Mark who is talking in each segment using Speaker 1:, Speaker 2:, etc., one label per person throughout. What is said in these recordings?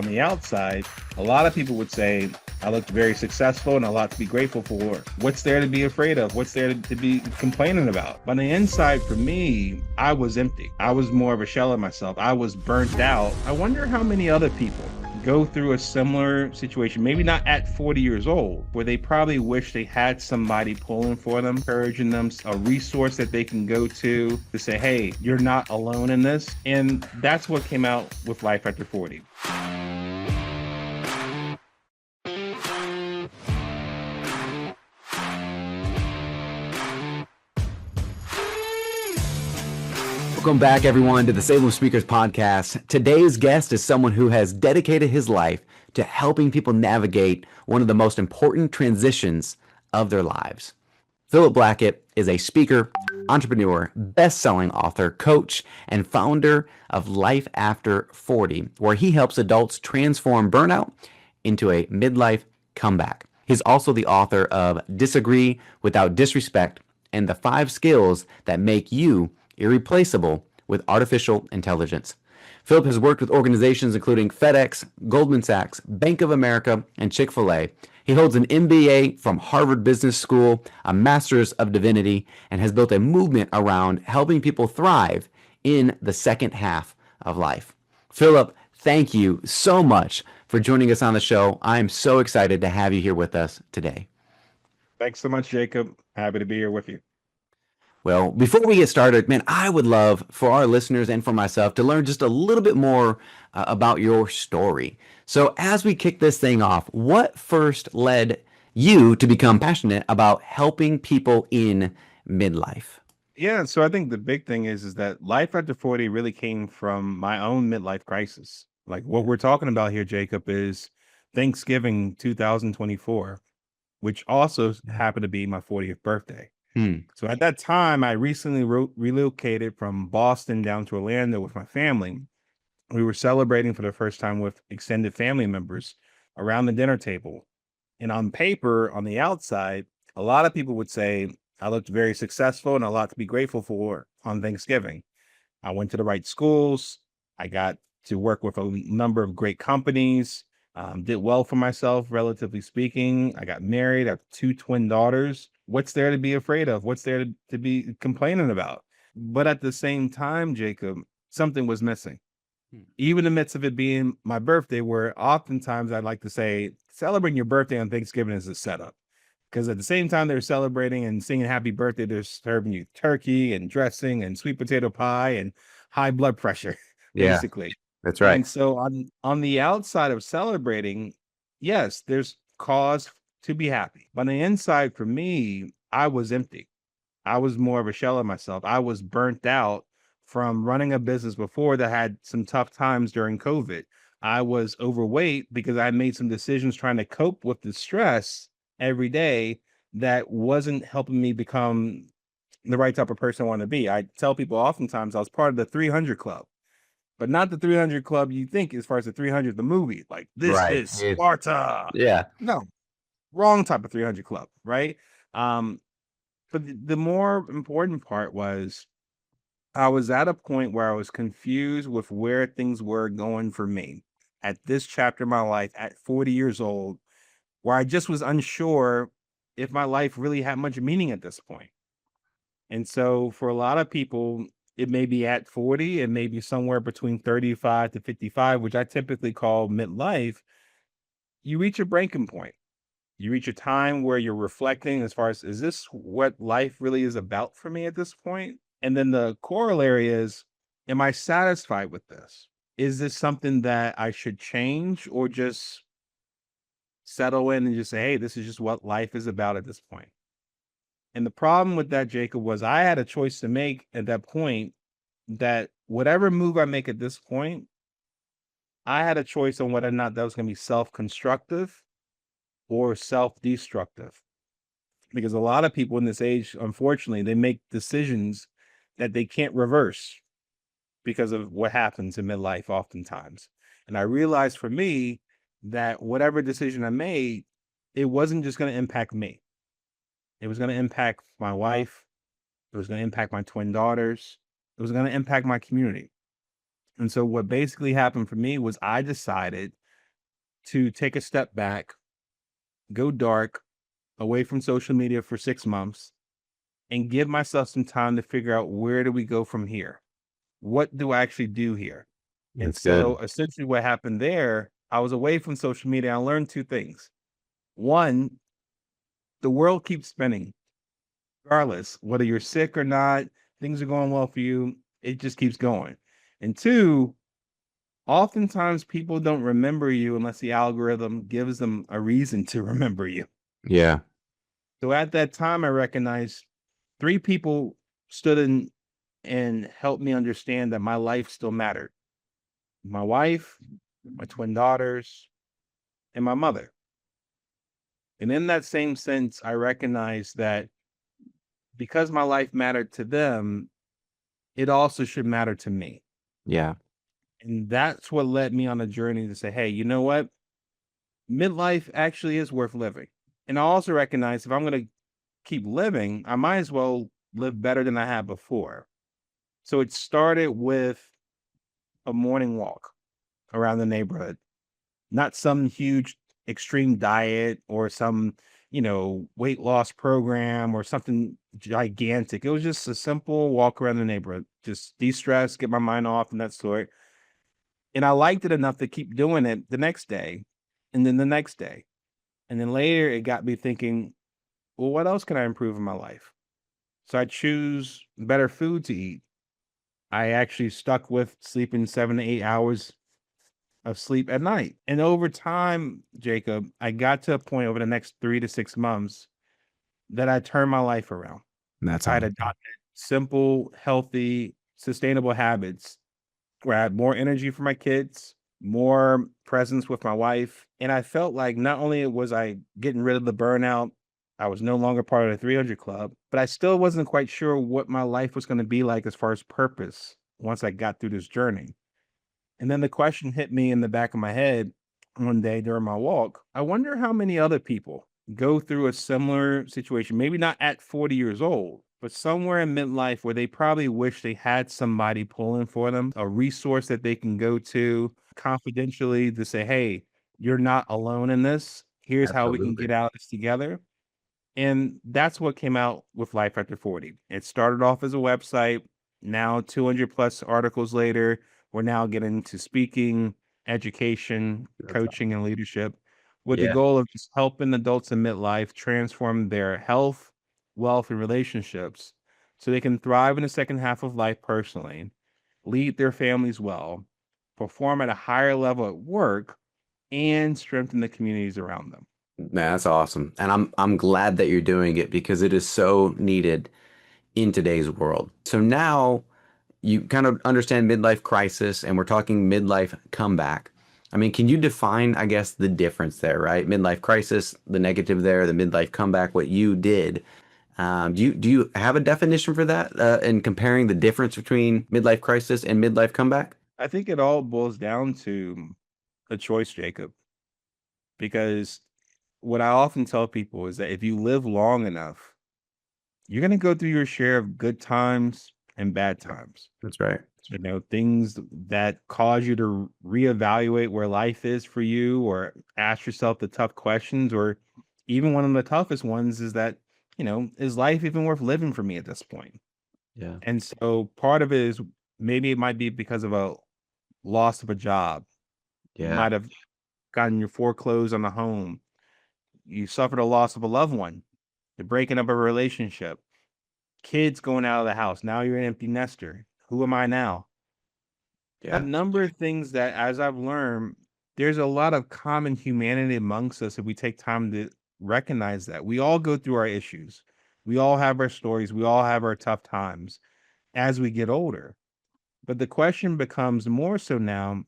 Speaker 1: on the outside, a lot of people would say I looked very successful and a lot to be grateful for. What's there to be afraid of? What's there to be complaining about? But on the inside, for me, I was empty. I was more of a shell of myself. I was burnt out. I wonder how many other people go through a similar situation, maybe not at 40 years old, where they probably wish they had somebody pulling for them, encouraging them, a resource that they can go to say, hey, you're not alone in this. And that's what came out with Life After 40.
Speaker 2: Welcome back, everyone, to the Salem Speakers Podcast. Today's guest is someone who has dedicated his life to helping people navigate one of the most important transitions of their lives. Phillip Blackett is a speaker, entrepreneur, best-selling author, coach, and founder of Life After 40, where he helps adults transform burnout into a midlife comeback. He's also the author of Disagree Without Disrespect and the 5 Skills That Make You Irreplaceable with Artificial Intelligence. Phillip has worked with organizations including FedEx, Goldman Sachs, Bank of America, and Chick-fil-A. He holds an MBA from Harvard Business School, a Master's of Divinity, and has built a movement around helping people thrive in the second half of life. Phillip, thank you so much for joining us on the show. I'm so excited to have you here with us today.
Speaker 1: Thanks so much, Jacob. Happy to be here with you.
Speaker 2: Well, before we get started, man, I would love for our listeners and for myself to learn just a little bit more about your story. So as we kick this thing off, what first led you to become passionate about helping people in midlife?
Speaker 1: Yeah, so I think the big thing is that Life After 40 really came from my own midlife crisis. Like what we're talking about here, Jacob, is Thanksgiving 2024, which also happened to be my 40th birthday. So at that time, I recently relocated from Boston down to Orlando with my family. We were celebrating for the first time with extended family members around the dinner table. And on paper, on the outside, a lot of people would say I looked very successful and a lot to be grateful for on Thanksgiving. I went to the right schools. I got to work with a number of great companies, did well for myself, relatively speaking. I got married. I have 2 twin daughters. What's there to be afraid of? What's there to be complaining about? But at the same time, Jacob, something was missing. Even in the midst of it being my birthday, where oftentimes I'd like to say, celebrating your birthday on Thanksgiving is a setup. Because at the same time they're celebrating and singing happy birthday, they're serving you turkey and dressing and sweet potato pie and high blood pressure, basically.
Speaker 2: Yeah, that's right.
Speaker 1: And so on the outside of celebrating, yes, there's cause to be happy. But on the inside, for me, I was empty. I was more of a shell of myself. I was burnt out from running a business before that had some tough times during COVID. I was overweight because I made some decisions trying to cope with the stress every day that wasn't helping me become the right type of person I want to be. I tell people oftentimes I was part of the 300 Club. But not the 300 Club you think as far as the 300, the movie. Like, this is Sparta.
Speaker 2: Yeah.
Speaker 1: No, wrong type of 300 Club, right? But the more important part was I was at a point where I was confused with where things were going for me at this chapter of my life at 40 years old, where I just was unsure if my life really had much meaning at this point. And so for a lot of people, it may be at 40, it may be somewhere between 35 to 55, which I typically call midlife. You reach a breaking point. You reach a time where you're reflecting as far as, is this what life really is about for me at this point? And then the corollary is, am I satisfied with this? Is this something that I should change or just settle in and just say, hey, this is just what life is about at this point? And the problem with that, Jacob, was I had a choice to make at that point that whatever move I make at this point, I had a choice on whether or not that was going to be self-constructive or self-destructive. Because a lot of people in this age, unfortunately, they make decisions that they can't reverse because of what happens in midlife oftentimes. And I realized for me that whatever decision I made, it wasn't just going to impact me. It was going to impact my wife. It was going to impact my twin daughters. It was going to impact my community. And so what basically happened for me was I decided to take a step back, go dark, away from social media for 6 months, and give myself some time to figure out where do we go from here? What do I actually do here? And
Speaker 2: That's good.
Speaker 1: so essentially what happened there, I was away from social media. I learned two things. One, the world keeps spinning, regardless, whether you're sick or not, things are going well for you, it just keeps going. And two, oftentimes people don't remember you unless the algorithm gives them a reason to remember you.
Speaker 2: Yeah.
Speaker 1: So at that time, I recognized three people stood in and helped me understand that my life still mattered. My wife, my twin daughters, and my mother. And in that same sense, I recognized that because my life mattered to them, it also should matter to me.
Speaker 2: Yeah.
Speaker 1: And that's what led me on a journey to say, hey, you know what? Midlife actually is worth living. And I also recognize if I'm going to keep living, I might as well live better than I had before. So it started with a morning walk around the neighborhood, not some huge extreme diet or some, weight loss program or something gigantic. It was just a simple walk around the neighborhood, just de-stress, get my mind off and that sort. And I liked it enough to keep doing it the next day and then the next day. And then later it got me thinking, well, what else can I improve in my life? So I choose better food to eat. I actually stuck with sleeping 7 to 8 hours of sleep at night. And over time, Jacob, I got to a point over the next 3 to 6 months that I turned my life around.
Speaker 2: That's
Speaker 1: I had
Speaker 2: awesome.
Speaker 1: adopted simple, healthy, sustainable habits where I had more energy for my kids, more presence with my wife. And I felt like not only was I getting rid of the burnout, I was no longer part of the 300 Club, but I still wasn't quite sure what my life was going to be like as far as purpose once I got through this journey. And then the question hit me in the back of my head one day during my walk. I wonder how many other people go through a similar situation, maybe not at 40 years old, but somewhere in midlife where they probably wish they had somebody pulling for them, a resource that they can go to confidentially to say, hey, you're not alone in this. Here's how we can
Speaker 2: Absolutely.
Speaker 1: get out of this together. And that's what came out with Life After 40. It started off as a website. Now, 200 plus articles later, we're now getting into speaking, education,
Speaker 2: That's
Speaker 1: coaching, and leadership with the
Speaker 2: Yeah.
Speaker 1: goal of just helping adults in midlife transform their health, wealth, and relationships so they can thrive in the second half of life personally, lead their families well, perform at a higher level at work, and strengthen the communities around them.
Speaker 2: Man, that's awesome. And I'm glad that you're doing it because it is so needed in today's world. So now you kind of understand midlife crisis and we're talking midlife comeback. I mean, can you define, I guess, the difference there, right? Midlife crisis, the negative there, the midlife comeback, what you did. Do you have a definition for that in comparing the difference between midlife crisis and midlife comeback?
Speaker 1: I think it all boils down to a choice, Jacob, because what I often tell people is that if you live long enough, you're going to go through your share of good times and bad times.
Speaker 2: That's right.
Speaker 1: Things that cause you to reevaluate where life is for you or ask yourself the tough questions, or even one of the toughest ones is that, is life even worth living for me at this point?
Speaker 2: Yeah.
Speaker 1: And so part of it is maybe it might be because of a loss of a job. You
Speaker 2: Yeah.
Speaker 1: might have gotten your foreclosed on a home. You suffered a loss of a loved one, the breaking of a relationship, kids going out of the house. Now you're an empty nester. Who am I now? A
Speaker 2: Yeah.
Speaker 1: number of things that, as I've learned, there's a lot of common humanity amongst us if we take time to recognize that. We all go through our issues. We all have our stories. We all have our tough times as we get older. But the question becomes more so now,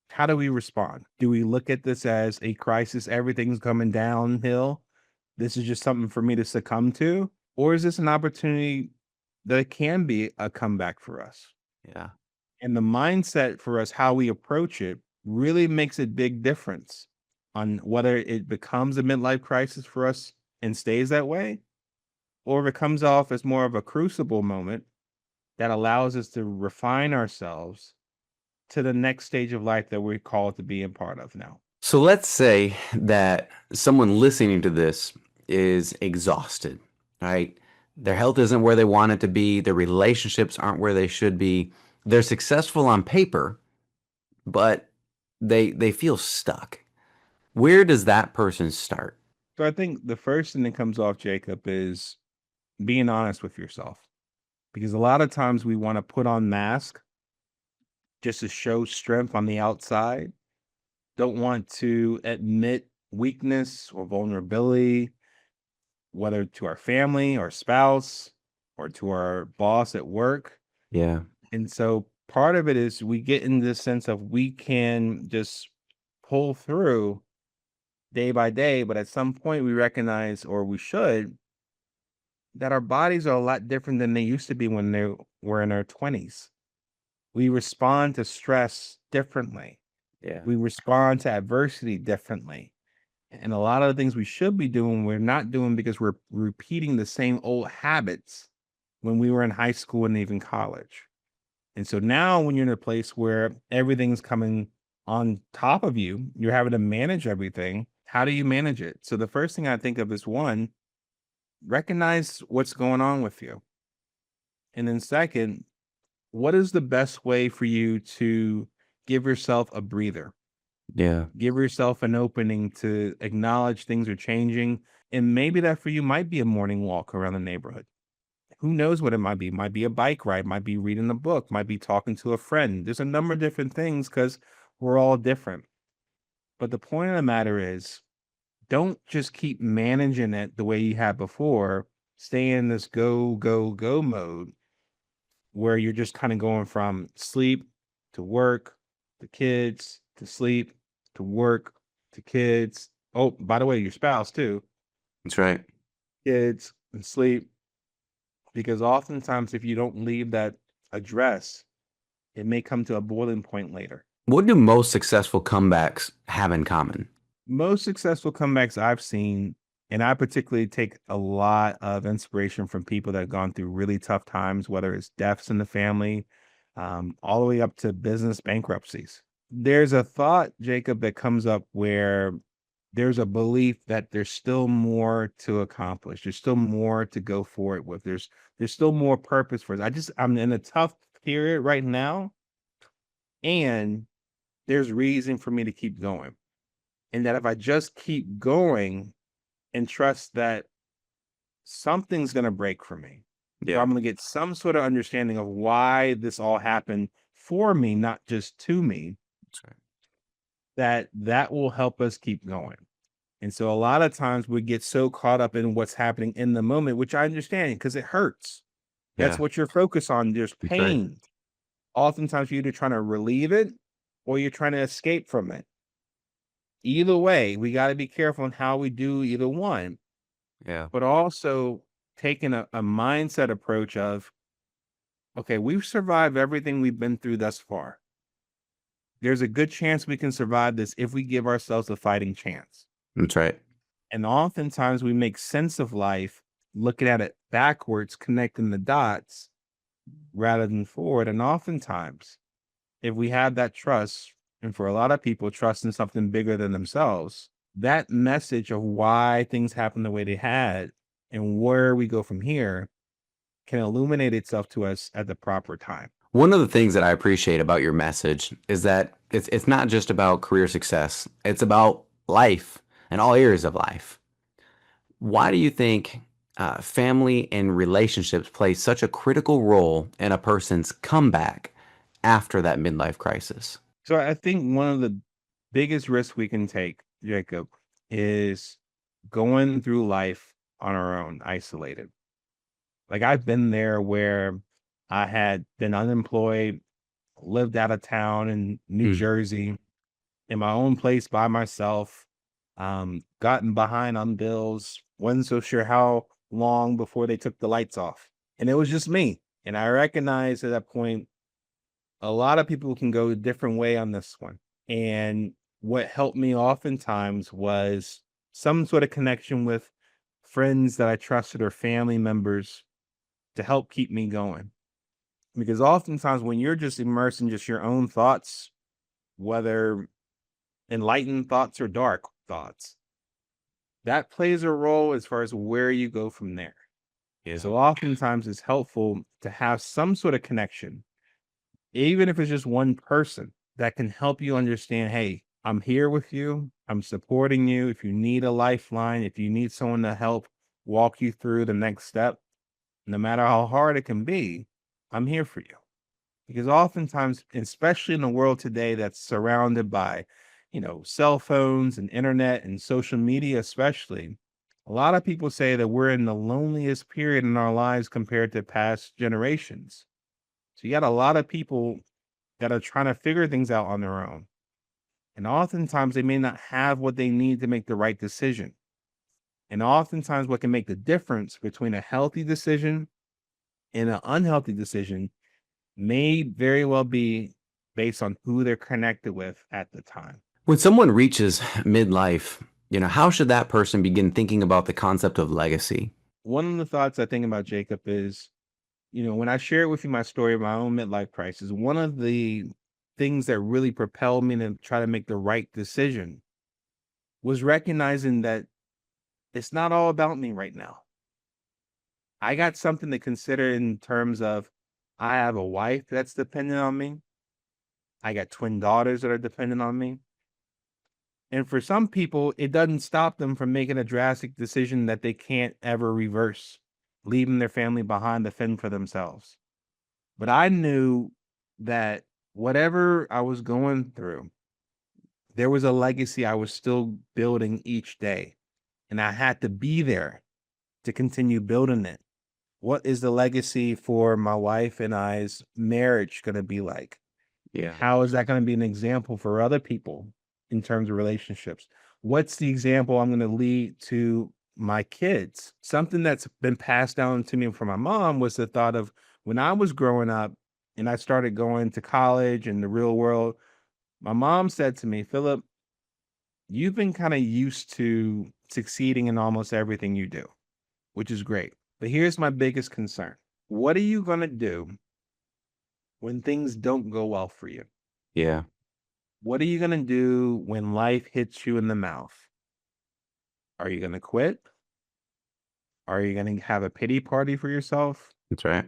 Speaker 1: how do we respond? Do we look at this as a crisis? Everything's coming downhill. This is just something for me to succumb to? Or is this an opportunity that it can be a comeback for us?
Speaker 2: Yeah.
Speaker 1: And the mindset for us, how we approach it, really makes a big difference on whether it becomes a midlife crisis for us and stays that way, or if it comes off as more of a crucible moment that allows us to refine ourselves to the next stage of life that we're called to be a part of now.
Speaker 2: So let's say that someone listening to this is exhausted, right? Their health isn't where they want it to be, their relationships aren't where they should be. They're successful on paper, but they feel stuck. Where does that person start?
Speaker 1: So I think the first thing that comes off, Jacob, is being honest with yourself. Because a lot of times we want to put on masks just to show strength on the outside, don't want to admit weakness or vulnerability, whether to our family or spouse or to our boss at work.
Speaker 2: Yeah.
Speaker 1: And so part of it is we get in this sense of we can just pull through day by day, but at some point we recognize, or we should, that our bodies are a lot different than they used to be when they were in our 20s. We respond to stress differently.
Speaker 2: Yeah.
Speaker 1: We respond to adversity differently. And a lot of the things we should be doing, we're not doing because we're repeating the same old habits when we were in high school and even college. And so now when you're in a place where everything's coming on top of you, you're having to manage everything. How do you manage it? So the first thing I think of is, one, recognize what's going on with you. And then second, what is the best way for you to give yourself a breather?
Speaker 2: Yeah.
Speaker 1: Give yourself an opening to acknowledge things are changing. And maybe that for you might be a morning walk around the neighborhood. Who knows what it might be? Might be a bike ride, might be reading a book, might be talking to a friend. There's a number of different things because we're all different. But the point of the matter is, don't just keep managing it the way you had before. Stay in this go, go, go mode where you're just kind of going from sleep to work to kids to sleep to work to kids. Oh, by the way, your spouse too,
Speaker 2: That's right.
Speaker 1: kids and sleep. Because oftentimes, if you don't leave that address, it may come to a boiling point later.
Speaker 2: What do most successful comebacks have in common?
Speaker 1: Most successful comebacks I've seen, and I particularly take a lot of inspiration from people that have gone through really tough times, whether it's deaths in the family, all the way up to business bankruptcies. There's a thought, Jacob, that comes up where there's a belief that there's still more to accomplish. There's still more to go for it with. There's still more purpose for it. I'm in a tough period right now, and there's reason for me to keep going. And that if I just keep going and trust that something's going to break for me, or I'm going to get some sort of understanding of why this all happened for me, not just to me,
Speaker 2: That's right.
Speaker 1: that will help us keep going. And so a lot of times we get so caught up in what's happening in the moment, which I understand because it hurts. That's
Speaker 2: Yeah.
Speaker 1: what you're focused on. There's
Speaker 2: That's right.
Speaker 1: pain. Oftentimes you're either trying to relieve it or you're trying to escape from it. Either way, we got to be careful on how we do either one,
Speaker 2: Yeah.
Speaker 1: but also taking a mindset approach of, okay, we've survived everything we've been through thus far. There's a good chance we can survive this if we give ourselves a fighting chance.
Speaker 2: That's right.
Speaker 1: And oftentimes we make sense of life looking at it backwards, connecting the dots rather than forward. And oftentimes, if we have that trust, and for a lot of people, trust in something bigger than themselves, that message of why things happen the way they had and where we go from here can illuminate itself to us at the proper time.
Speaker 2: One of the things that I appreciate about your message is that it's not just about career success. It's about life and all areas of life. Why do you think family and relationships play such a critical role in a person's comeback after that midlife crisis?
Speaker 1: So I think one of the biggest risks we can take, Jacob, is going through life on our own, isolated. Like I've been there where I had been unemployed, lived out of town in New
Speaker 2: Mm.
Speaker 1: Jersey, in my own place by myself, gotten behind on bills, wasn't so sure how long before they took the lights off. And it was just me. And I recognized at that point, a lot of people can go a different way on this one. And what helped me oftentimes was some sort of connection with friends that I trusted or family members to help keep me going. Because oftentimes when you're just immersed in just your own thoughts, whether enlightened thoughts or dark thoughts. That plays a role as far as where you go from there.
Speaker 2: Yeah.
Speaker 1: So oftentimes it's helpful to have some sort of connection, even if it's just one person that can help you understand, hey, I'm here with you. I'm supporting you. If you need a lifeline, if you need someone to help walk you through the next step, no matter how hard it can be, I'm here for you. Because oftentimes, especially in the world today that's surrounded by, cell phones and internet and social media, especially, a lot of people say that we're in the loneliest period in our lives compared to past generations. So you got a lot of people that are trying to figure things out on their own. And oftentimes they may not have what they need to make the right decision. And oftentimes what can make the difference between a healthy decision and an unhealthy decision may very well be based on who they're connected with at the time.
Speaker 2: When someone reaches midlife, how should that person begin thinking about the concept of legacy?
Speaker 1: One of the thoughts I think about, Jacob, is, when I shared with you my story of my own midlife crisis, one of the things that really propelled me to try to make the right decision was recognizing that it's not all about me right now. I got something to consider in terms of I have a wife that's dependent on me. I got twin daughters that are dependent on me. And for some people, it doesn't stop them from making a drastic decision that they can't ever reverse, leaving their family behind to fend for themselves. But I knew that whatever I was going through, there was a legacy I was still building each day. And I had to be there to continue building it. What is the legacy for my wife and I's marriage going to be like?
Speaker 2: Yeah.
Speaker 1: How is that going to be an example for other people in terms of relationships? What's the example I'm going to lead to my kids? Something that's been passed down to me from my mom was the thought of when I was growing up and I started going to college and the real world, my mom said to me, Phillip, you've been kind of used to succeeding in almost everything you do, which is great. But here's my biggest concern. What are you going to do when things don't go well for you?
Speaker 2: Yeah.
Speaker 1: What are you going to do when life hits you in the mouth? Are you going to quit? Are you going to have a pity party for yourself?
Speaker 2: That's right.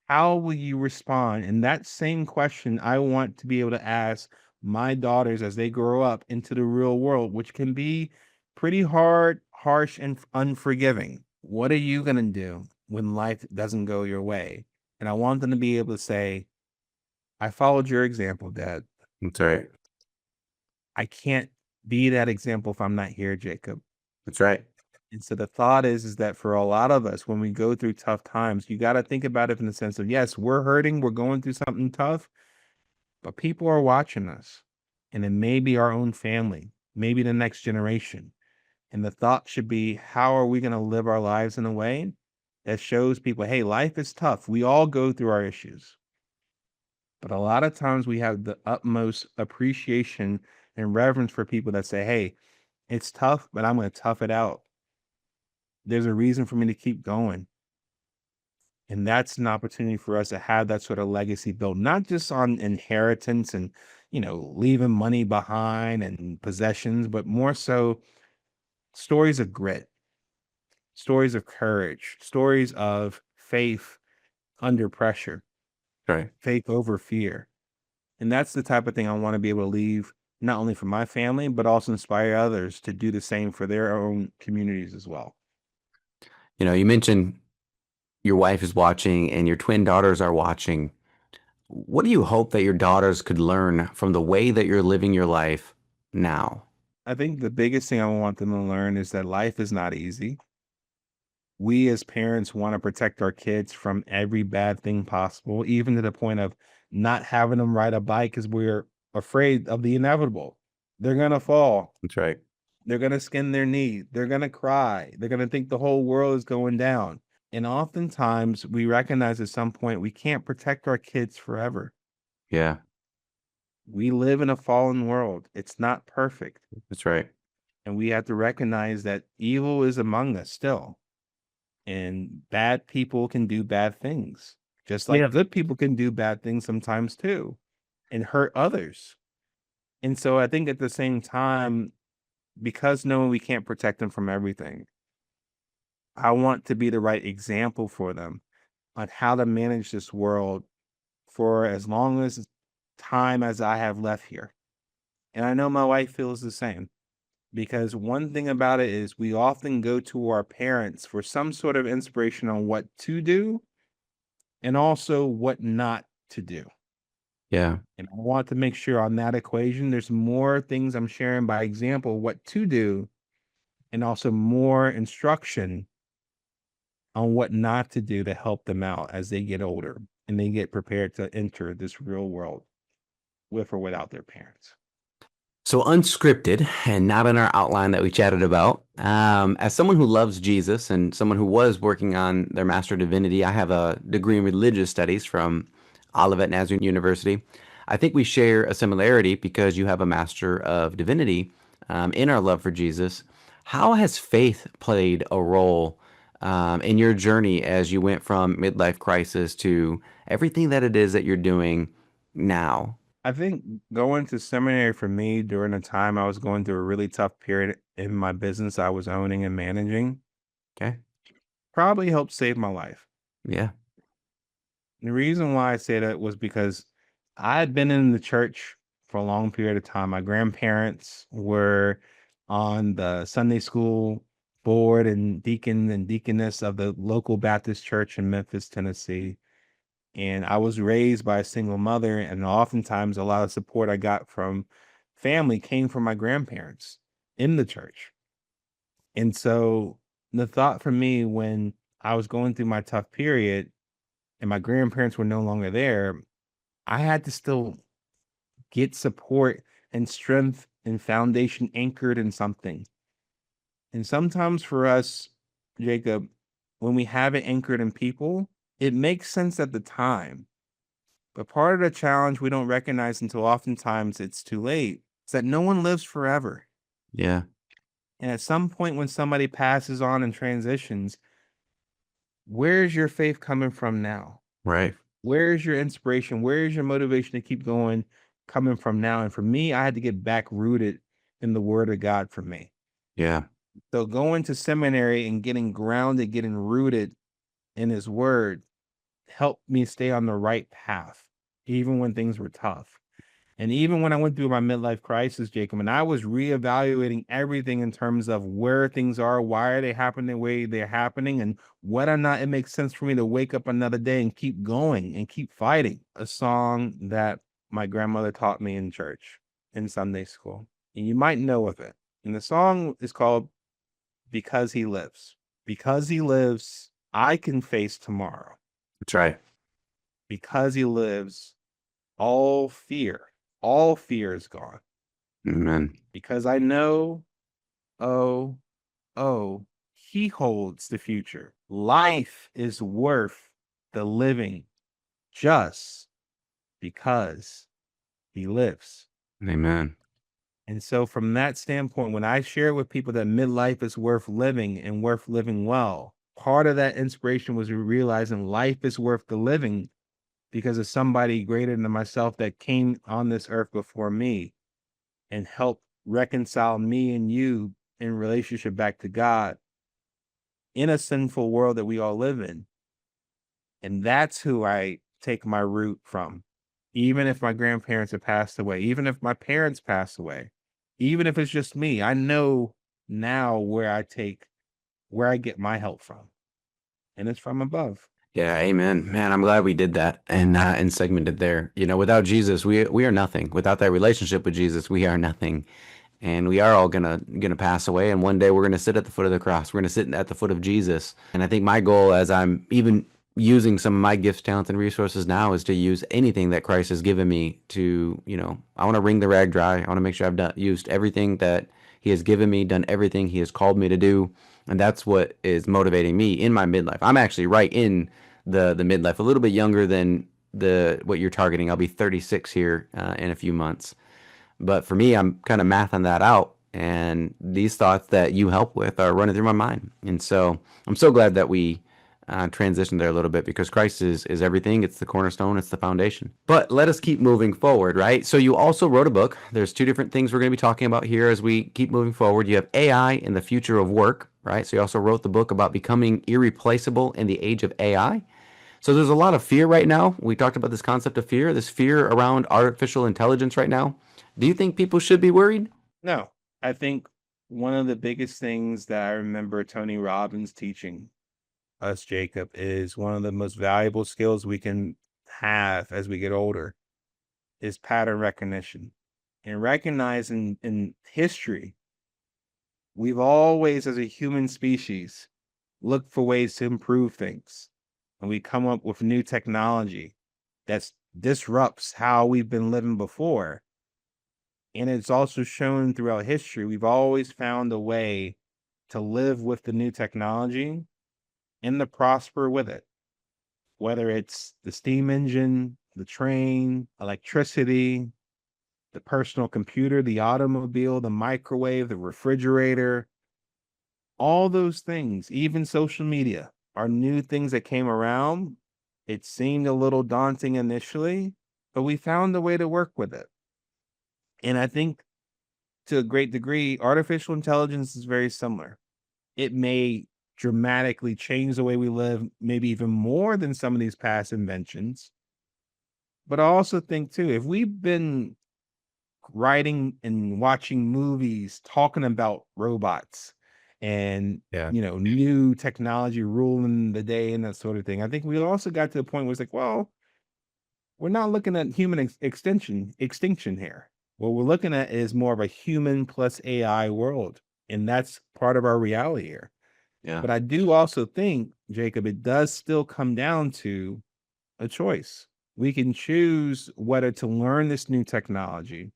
Speaker 1: How will you respond? And that same question I want to be able to ask my daughters as they grow up into the real world, which can be pretty hard, harsh, and unforgiving. What are you going to do when life doesn't go your way? And I want them to be able to say, I followed your example, Dad.
Speaker 2: That's right.
Speaker 1: I can't be that example if I'm not here, Jacob.
Speaker 2: That's right.
Speaker 1: And so the thought is that for a lot of us, when we go through tough times, you got to think about it in the sense of, yes, we're hurting, we're going through something tough, but people are watching us. And it may be our own family, maybe the next generation. And the thought should be, how are we going to live our lives in a way that shows people, hey, life is tough. We all go through our issues. But a lot of times we have the utmost appreciation and reverence for people that say, hey, it's tough, but I'm going to tough it out. There's a reason for me to keep going. And that's an opportunity for us to have that sort of legacy built, not just on inheritance and, leaving money behind and possessions, but more so stories of grit, stories of courage, stories of faith under pressure,
Speaker 2: Right.
Speaker 1: faith over fear. And that's the type of thing I want to be able to leave not only for my family, but also inspire others to do the same for their own communities as well.
Speaker 2: You mentioned your wife is watching and your twin daughters are watching. What do you hope that your daughters could learn from the way that you're living your life now?
Speaker 1: I think the biggest thing I want them to learn is that life is not easy. We as parents want to protect our kids from every bad thing possible, even to the point of not having them ride a bike because we're afraid of the inevitable. They're going to fall.
Speaker 2: That's right.
Speaker 1: They're going to skin their knee. They're going to cry. They're going to think the whole world is going down. And oftentimes we recognize at some point we can't protect our kids forever.
Speaker 2: Yeah.
Speaker 1: We live in a fallen world. It's not perfect.
Speaker 2: That's right.
Speaker 1: And we have to recognize that evil is among us still. And bad people can do bad things, just like
Speaker 2: Yeah.
Speaker 1: good people can do bad things sometimes too and hurt others. And so I think at the same time, because knowing we can't protect them from everything, I want to be the right example for them on how to manage this world for as long as time as I have left here. And I know my wife feels the same, because one thing about it is we often go to our parents for some sort of inspiration on what to do and also what not to do.
Speaker 2: Yeah.
Speaker 1: And I want to make sure on that equation, there's more things I'm sharing by example, what to do, and also more instruction on what not to do to help them out as they get older and they get prepared to enter this real world with or without their parents.
Speaker 2: So unscripted and not in our outline that we chatted about. As someone who loves Jesus and someone who was working on their Master of Divinity, I have a degree in religious studies from Olivet Nazarene University. I think we share a similarity because you have a Master of Divinity in our love for Jesus. How has faith played a role in your journey as you went from midlife crisis to everything that it is that you're doing now?
Speaker 1: I think going to seminary for me during the time I was going through a really tough period in my business I was owning and managing
Speaker 2: Okay.
Speaker 1: probably helped save my life.
Speaker 2: Yeah.
Speaker 1: The reason why I say that was because I had been in the church for a long period of time. My grandparents were on the Sunday school board and deacon and deaconess of the local Baptist church in Memphis, Tennessee. And I was raised by a single mother, and oftentimes a lot of support I got from family came from my grandparents in the church. And so the thought for me when I was going through my tough period and my grandparents were no longer there, I had to still get support and strength and foundation anchored in something. And sometimes for us, Jacob, when we have it anchored in people, it makes sense at the time. But part of the challenge we don't recognize until oftentimes it's too late is that no one lives forever.
Speaker 2: Yeah.
Speaker 1: And at some point when somebody passes on and transitions, where's your faith coming from now?
Speaker 2: Right.
Speaker 1: Where's your inspiration? Where's your motivation to keep going coming from now? And for me, I had to get back rooted in the word of God for me.
Speaker 2: Yeah.
Speaker 1: So going to seminary and getting grounded, getting rooted in his word helped me stay on the right path, even when things were tough. And even when I went through my midlife crisis, Jacob, and I was reevaluating everything in terms of where things are, why are they happening the way they're happening, and whether or not it makes sense for me to wake up another day and keep going and keep fighting. A song that my grandmother taught me in church, in Sunday school. And you might know of it. And the song is called Because He Lives. Because He lives, I can face tomorrow.
Speaker 2: That's right.
Speaker 1: Because He lives, all fear is gone.
Speaker 2: Amen.
Speaker 1: Because I know, oh, oh, He holds the future. Life is worth the living just because He lives.
Speaker 2: Amen.
Speaker 1: And so from that standpoint, when I share with people that midlife is worth living and worth living well, part of that inspiration was realizing life is worth the living because of somebody greater than myself that came on this earth before me and helped reconcile me and you in relationship back to God in a sinful world that we all live in. And that's who I take my root from. Even if my grandparents have passed away, even if my parents passed away, even if it's just me, I know now where I get my help from. And it's from above.
Speaker 2: Yeah, amen. Man, I'm glad we did that and segmented there. You know, without Jesus, we are nothing. Without that relationship with Jesus, we are nothing. And we are all gonna pass away, and one day we're gonna sit at the foot of the cross. We're gonna sit at the foot of Jesus. And I think my goal, as I'm even using some of my gifts, talents, and resources now, is to use anything that Christ has given me to, I want to wring the rag dry. I want to make sure I've used everything that He has given me, done everything He has called me to do, and that's what is motivating me in my midlife. I'm actually right in the midlife, a little bit younger than the what you're targeting. I'll be 36 here in a few months. But for me, I'm kind of mathing that out, and these thoughts that you help with are running through my mind. And so I'm so glad that we transition there a little bit because Christ is everything. It's the cornerstone. It's the foundation. But let us keep moving forward, right? So you also wrote a book. There's two different things we're going to be talking about here as we keep moving forward. You have AI and the future of work, right? So you also wrote the book about becoming irreplaceable in the age of AI. So there's a lot of fear right now. We talked about this concept of fear, this fear around artificial intelligence right now. Do you think people should be worried?
Speaker 1: No, I think one of the biggest things that I remember Tony Robbins teaching us, Jacob, is one of the most valuable skills we can have as we get older is pattern recognition. And recognizing in history, we've always, as a human species, looked for ways to improve things. And we come up with new technology that disrupts how we've been living before. And it's also shown throughout history, we've always found a way to live with the new technology and to prosper with it. Whether it's the steam engine, the train, electricity, the personal computer, the automobile, the microwave, the refrigerator, all those things, even social media, are new things that came around. It seemed a little daunting initially, but we found a way to work with it. And I think to a great degree, artificial intelligence is very similar. It may dramatically change the way we live, maybe even more than some of these past inventions. But I also think too, if we've been writing and watching movies talking about robots and
Speaker 2: Yeah.
Speaker 1: new technology ruling the day and that sort of thing, I think we also got to the point where it's like, well, we're not looking at human extinction here. What we're looking at is more of a human plus AI world, and that's part of our reality here.
Speaker 2: Yeah.
Speaker 1: But I do also think, Jacob, it does still come down to a choice. We can choose whether to learn this new technology,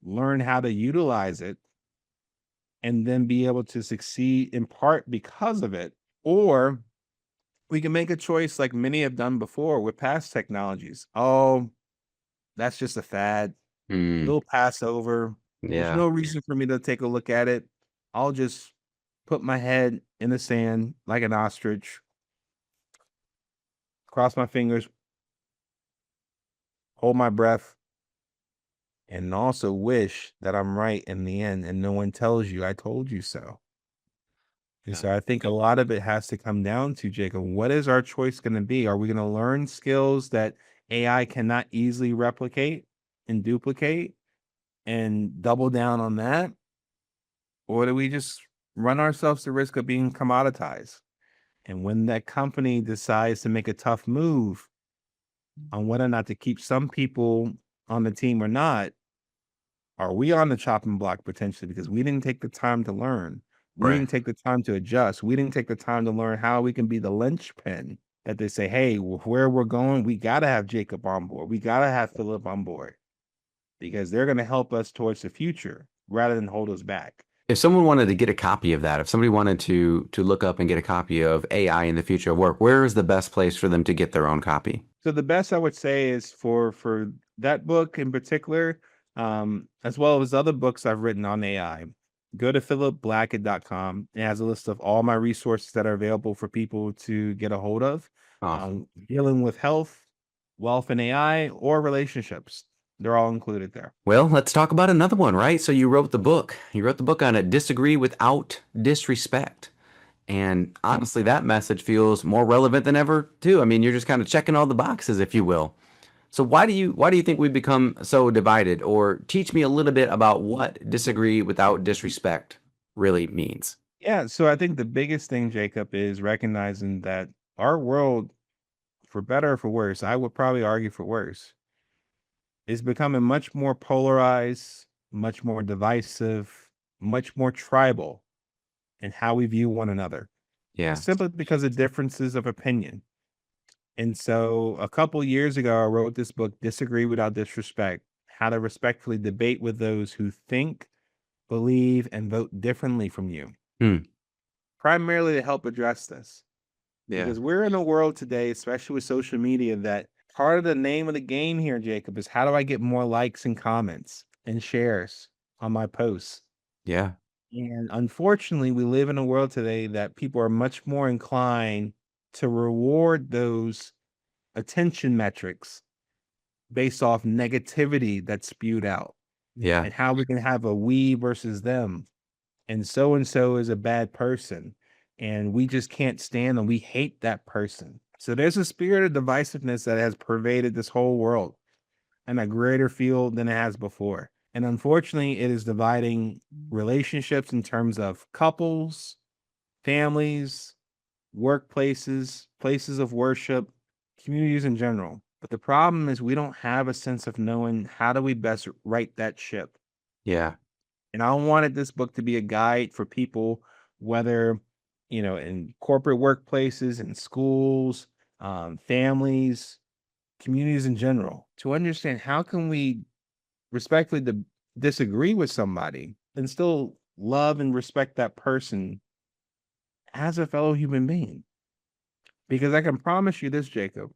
Speaker 1: learn how to utilize it, and then be able to succeed in part because of it. Or we can make a choice like many have done before with past technologies. Oh, that's just a fad.
Speaker 2: Mm,
Speaker 1: It'll pass over. There's
Speaker 2: yeah.
Speaker 1: no reason for me to take a look at it. I'll just put my head in the sand like an ostrich, cross my fingers, hold my breath, and also wish that I'm right in the end and no one tells you I told you so. And
Speaker 2: Yeah.
Speaker 1: so I think a lot of it has to come down to, Jacob, what is our choice going to be? Are we going to learn skills that AI cannot easily replicate and duplicate and double down on that? Or do we just run ourselves the risk of being commoditized? And when that company decides to make a tough move on whether or not to keep some people on the team or not, are we on the chopping block potentially because we didn't take the time to learn? We
Speaker 2: Right.
Speaker 1: didn't take the time to adjust. We didn't take the time to learn how we can be the linchpin that they say, hey, where we're going, we got to have Jacob on board. We got to have Phillip on board because they're going to help us towards the future rather than hold us back.
Speaker 2: If someone wanted to get a copy of that, if somebody wanted to look up and get a copy of AI in the future of work, where is the best place for them to get their own copy?
Speaker 1: So the best I would say is for that book in particular, as well as other books I've written on AI. Go to phillipblackett.com. It has a list of all my resources that are available for people to get a hold of,
Speaker 2: Awesome.
Speaker 1: dealing with health, wealth, and AI, or relationships. They're all included there.
Speaker 2: Well, let's talk about another one, right? So you wrote the book. You wrote the book on it, Disagree Without Disrespect. And honestly, that message feels more relevant than ever, too. I mean, you're just kind of checking all the boxes, if you will. So why do you think we've become so divided? Or teach me a little bit about what disagree without disrespect really means.
Speaker 1: Yeah, so I think the biggest thing, Jacob, is recognizing that our world, for better or for worse, I would probably argue for worse, is becoming much more polarized, much more divisive, much more tribal in how we view one another,
Speaker 2: Yeah.
Speaker 1: simply because of differences of opinion. And so a couple years ago, I wrote this book, Disagree Without Disrespect: How to Respectfully Debate with Those Who Think, Believe, and Vote Differently from You,
Speaker 2: Hmm.
Speaker 1: primarily to help address this.
Speaker 2: Yeah.
Speaker 1: Because we're in a world today, especially with social media, that part of the name of the game here, Jacob, is how do I get more likes and comments and shares on my posts?
Speaker 2: Yeah.
Speaker 1: And unfortunately, we live in a world today that people are much more inclined to reward those attention metrics based off negativity that's spewed out,
Speaker 2: Yeah.
Speaker 1: and how we can have a we versus them. And so is a bad person. And we just can't stand them. We hate that person. So there's a spirit of divisiveness that has pervaded this whole world in a greater field than it has before. And unfortunately, it is dividing relationships in terms of couples, families, workplaces, places of worship, communities in general. But the problem is we don't have a sense of knowing how do we best right that ship.
Speaker 2: Yeah.
Speaker 1: And I wanted this book to be a guide for people, whether, in corporate workplaces, in schools, families, communities in general, to understand how can we respectfully disagree with somebody and still love and respect that person as a fellow human being. Because I can promise you this, Jacob,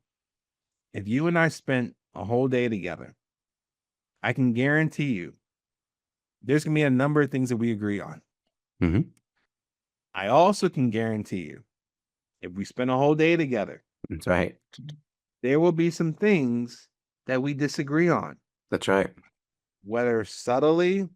Speaker 1: if you and I spent a whole day together, I can guarantee you there's going to be a number of things that we agree on.
Speaker 2: Hmm.
Speaker 1: I also can guarantee you, if we spend a whole day together,
Speaker 2: That's right.
Speaker 1: there will be some things that we disagree on,
Speaker 2: That's right.
Speaker 1: whether subtly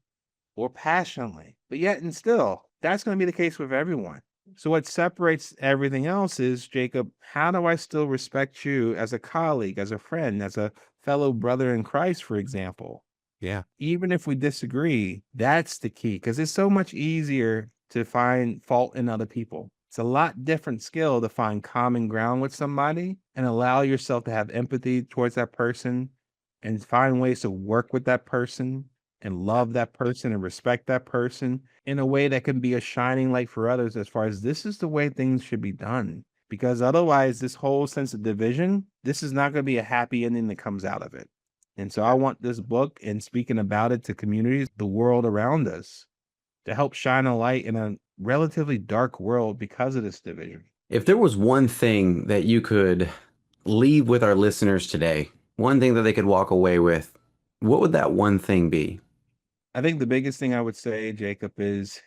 Speaker 1: or passionately. But yet and still, that's going to be the case with everyone. So what separates everything else is, Jacob, how do I still respect you as a colleague, as a friend, as a fellow brother in Christ, for example?
Speaker 2: Yeah.
Speaker 1: Even if we disagree, that's the key, because it's so much easier to find fault in other people. It's a lot different skill to find common ground with somebody and allow yourself to have empathy towards that person and find ways to work with that person and love that person and respect that person in a way that can be a shining light for others, as far as this is the way things should be done. Because otherwise, this whole sense of division, this is not going to be a happy ending that comes out of it. And so I want this book and speaking about it to communities, the world around us, to help shine a light in a relatively dark world because of this division.
Speaker 2: If there was one thing that you could leave with our listeners today, one thing that they could walk away with, what would that one thing be?
Speaker 1: I think the biggest thing I would say, Jacob, is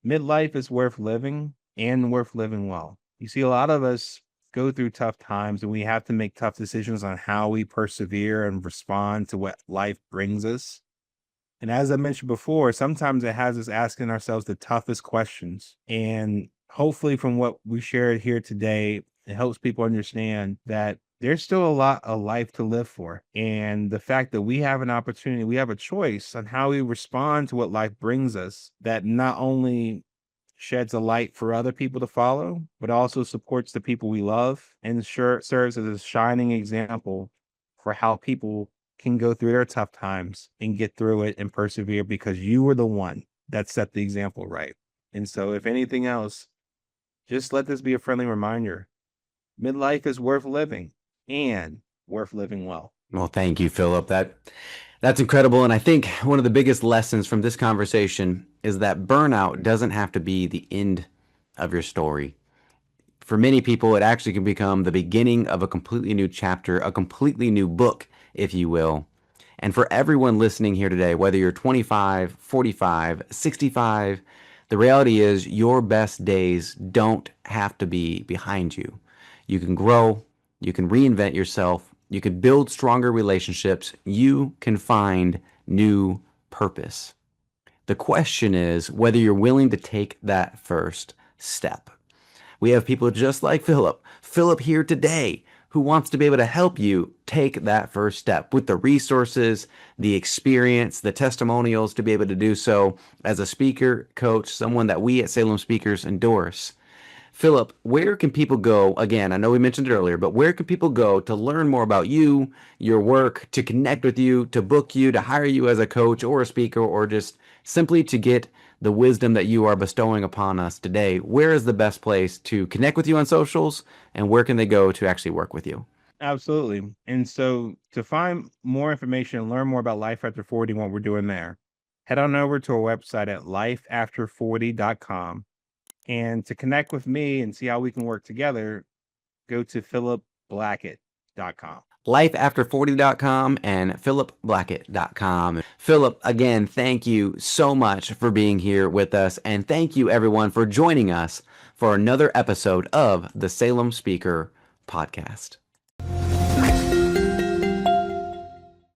Speaker 1: midlife is worth living and worth living well. You see, a lot of us go through tough times and we have to make tough decisions on how we persevere and respond to what life brings us. And as I mentioned before, sometimes it has us asking ourselves the toughest questions. And hopefully, from what we shared here today, it helps people understand that there's still a lot of life to live for. And the fact that we have an opportunity, we have a choice on how we respond to what life brings us, that not only sheds a light for other people to follow, but also supports the people we love and serves as a shining example for how people can go through their tough times and get through it and persevere, because you were the one that set the example right. And so, if anything else, just let this be a friendly reminder. Midlife is worth living and worth living well.
Speaker 2: Well, thank you, Phillip. That's incredible. And I think one of the biggest lessons from this conversation is that burnout doesn't have to be the end of your story. For many people, it actually can become the beginning of a completely new chapter, a completely new book, if you will. And for everyone listening here today, whether you're 25, 45, 65, the reality is your best days don't have to be behind you. You can grow, you can reinvent yourself, you can build stronger relationships, you can find new purpose. The question is whether you're willing to take that first step. We have people just like Phillip here today, who wants to be able to help you take that first step with the resources, the experience, the testimonials to be able to do so as a speaker, coach, someone that we at Salem Speakers endorse. Phillip, where can people go? Again, I know we mentioned it earlier, but where can people go to learn more about you, your work, to connect with you, to book you, to hire you as a coach or a speaker, or just simply to get the wisdom that you are bestowing upon us today? Where is the best place to connect with you on socials, and where can they go to actually work with you?
Speaker 1: Absolutely. And so, to find more information and learn more about Life After 40 and what we're doing there, head on over to our website at lifeafter40.com. And to connect with me and see how we can work together, go to Phillip Blackett,
Speaker 2: lifeafter40.com and phillipblackett.com. Phillip, again, thank you so much for being here with us. And thank you, everyone, for joining us for another episode of the Salem Speaker Podcast.